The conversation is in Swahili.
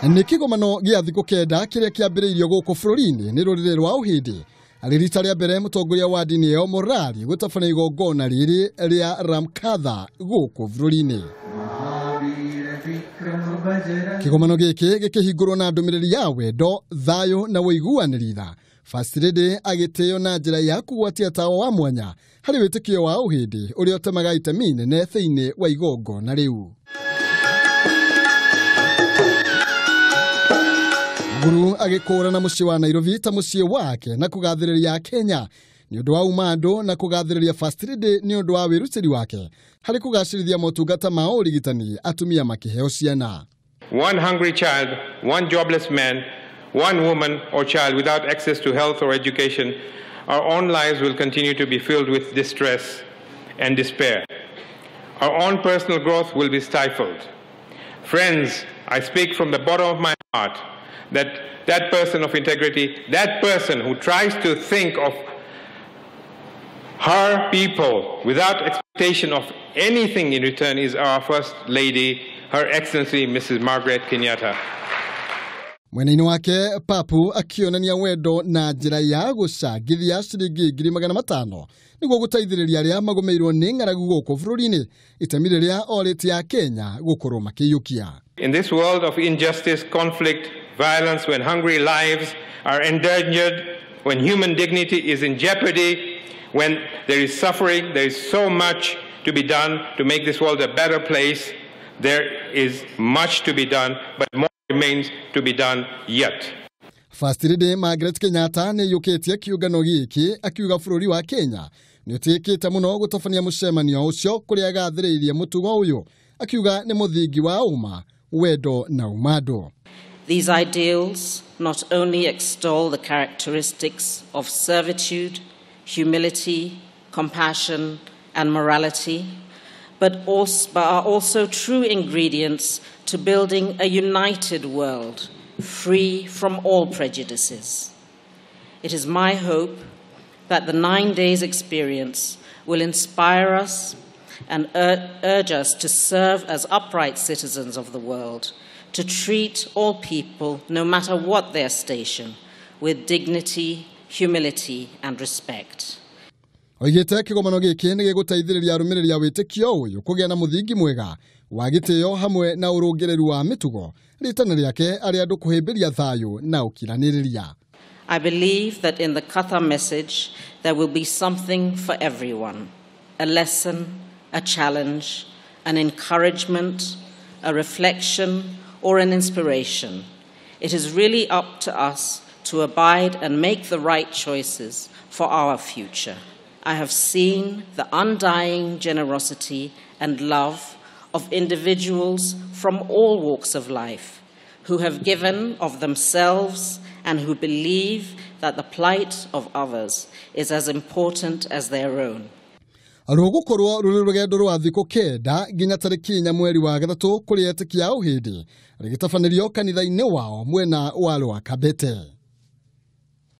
Nĩ kĩgomano gĩa thikũ kenda kĩrĩa kĩambĩrĩirio gũkũ bũrũri-inĩ nĩ rũrĩrĩ rwa Ũhĩndĩ. Arĩ rita rĩa mbere mũtongoria wa ndini ĩyo Morali gũtabania igongona rĩrĩ rĩa Ramkatha gũkũ bũrũri-inĩ. Kĩgomano gĩkĩ gĩkĩhingũrwo na ndũmĩrĩri ya wendo, thayũ na ũiguanĩri tha. First Lady agĩtĩo na njĩra ya kũgwatia tawa wa mwanya harĩ wĩtĩkio wa Ũhĩndĩ ũrĩa ũtemaga itemi inene thĩinĩ wa igongona rĩu. Guru agĩkũũra na mũciĩ wa Nairobi ta mũciĩ wake na kũgathĩrĩria Kenya nĩ ũndũ wa umando na kũgathĩrĩria First Lady nĩ ũndũ wa wĩrutĩri wake harĩ kũgacĩrithia motungata ma ũrigitani atumia makĩheo ciana. One hungry child, one jobless man, one woman or child without access to health or education, our own lives will continue to be filled with distress and despair. Our own personal growth will be stifled. Friends, I speak from the bottom of my heart that person of integrity, that person who tries to think of her people without expectation of anything in return is our First Lady, Her Excellency Mrs. Margaret Kenyatta. Mwena-inĩ wake Papu akionania wendo na njĩra ya gũcangithia ciringi 500,000 nĩguo gũteithĩrĩria arĩa magũmĩirwo nĩ ng'aragu gũkũ bũrũri-inĩ, itemi rĩrĩa orĩtie Kenya gũkorwo makĩiyũkia. In this world of injustice, conflict, violence, when hungry lives are endangered, when human dignity is in jeopardy, when there is suffering, there is so much to be done to make this world a better place. There is much to be done, but more remains to be done yet. First Lady Margaret Kenyatta nĩ yũkĩtie kĩũngano gĩkĩ akiuga bũrũri wa Kenya nĩ ũtĩkĩte mũno gũtabania mũcemanio ũcio kũrĩa agathĩrĩirie mũtugo ũyũ akiuga nĩ mũthingi wa ũma, wendo na umando. These ideals not only extol the characteristics of servitude, humility, compassion, and morality, but are also true ingredients to building a united world, free from all prejudices. It is my hope that the 9 days experience will inspire us and urge us to serve as upright citizens of the world, to treat all people, no matter what their station, with dignity, humility, and respect. Oigĩte kĩgomano gĩkĩ nĩ gĩgũteithĩrĩria arũmĩrĩri a wĩtĩkio ũyũ kũgĩa na mũthingi mwega wa gĩtĩo hamwe na ũrũngĩrĩru wa mĩtugo rĩtana rĩake arĩa andũ kũhĩmbĩria thayũ na ũkiranĩrĩria. I believe that in the Katha message there will be something for everyone, a lesson, a challenge, an encouragement, a reflection, or an inspiration. It is really up to us to abide and make the right choices for our future. I have seen the undying generosity and love of individuals from all walks of life who have given of themselves and who believe that the plight of others is as important as their own. Rũgũkorwo rũrĩ rũgendo rwa thikũ kenda nginya tarĩki 4 mweri wa gatatũ kũrĩ etĩkia a Ũhĩndĩ rĩgĩtabanĩrio kanitha-inĩ wao mwena wa Kabete.